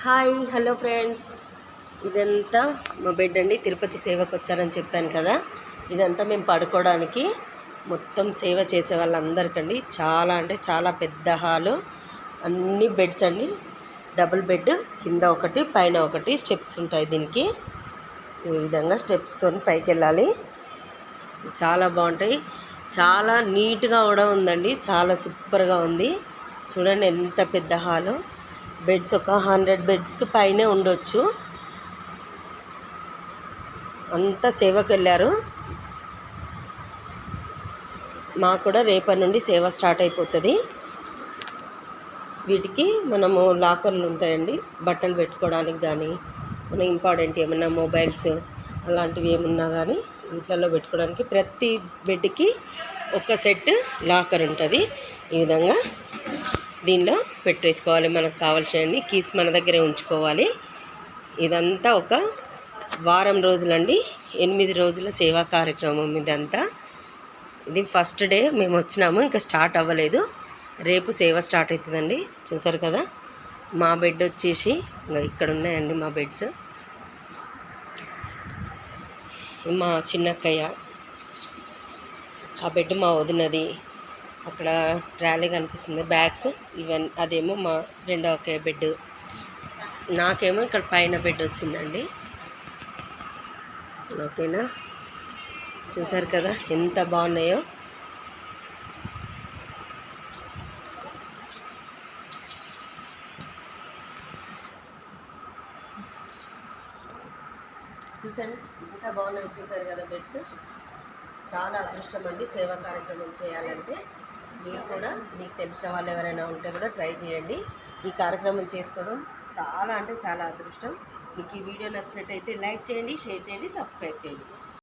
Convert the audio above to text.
Hi hello friends, ఇదంతా మా bed అండి. తిరుపతి సేవకు వచ్చారని చెప్పాను కదా. ఇదంతా మేము పడుకోవడానికి మొత్తం సేవ చేసే వాళ్ళందరికండి. చాలా అంటే చాలా పెద్ద హాలు, అన్ని బెడ్స్ అండి. డబుల్ బెడ్, కింద ఒకటి పైన ఒకటి, స్టెప్స్ ఉంటాయి దీనికి. ఈ విధంగా స్టెప్స్తో పైకి వెళ్ళాలి. చాలా బాగుంటాయి, చాలా నీట్గా కూడా ఉందండి. చాలా సూపర్గా ఉంది. చూడండి ఎంత పెద్ద హాలు. బెడ్స్ ఒక 100 బెడ్స్కి పైనే ఉండొచ్చు. అంతా సేవకు వెళ్ళారు. మాకు కూడా రేపటి నుండి సేవ స్టార్ట్ అయిపోతుంది. వీటికి మనము లాకర్లు ఉంటాయండి, బట్టలు పెట్టుకోవడానికి కానీ, మన ఇంపార్టెంట్ ఏమన్నా మొబైల్స్ అలాంటివి ఏమున్నా కానీ వీటిలలో పెట్టుకోవడానికి ప్రతి బెడ్కి ఒక సెట్ లాకర్ ఉంటుంది. ఈ విధంగా దీనిలో పెట్టేసుకోవాలి. మనకు కావాల్సినవన్నీ కీస్ మన దగ్గరే ఉంచుకోవాలి. ఇదంతా ఒక వారం రోజులండి, 8 రోజుల సేవా కార్యక్రమం ఇదంతా. ఇది ఫస్ట్ డే మేము వచ్చినాము, ఇంకా స్టార్ట్ అవ్వలేదు. రేపు సేవ స్టార్ట్ అవుతుందండి. చూసారు కదా, మా బెడ్ వచ్చేసి ఇక్కడ ఉన్నాయండి మా బెడ్స్. మా చిన్నక్కయ్య ఆ బెడ్ మా వదినది. అక్కడ ట్రాలీ కనిపిస్తుంది, బ్యాగ్స్ ఇవన్నీ. అదేమో మా రెండో అక్కయ్య బెడ్. నాకేమో ఇక్కడ పైన బెడ్ వచ్చిందండి. ఓకేనా, చూసారు కదా ఎంత బాగున్నాయో. చూసండి ఎంత బాగున్నాయో, చూసారు కదా బెడ్స్. చాలా అదృష్టం అండి సేవా కార్యక్రమం చేయాలంటే. మీరు కూడా మీకు తెలిసిన వాళ్ళు ఎవరైనా ఉంటే కూడా ట్రై చేయండి. ఈ కార్యక్రమం చేసుకోవడం చాలా అంటే చాలా అదృష్టం. మీకు ఈ వీడియో నచ్చినట్టయితే లైక్ చేయండి, షేర్ చేయండి, సబ్స్క్రైబ్ చేయండి.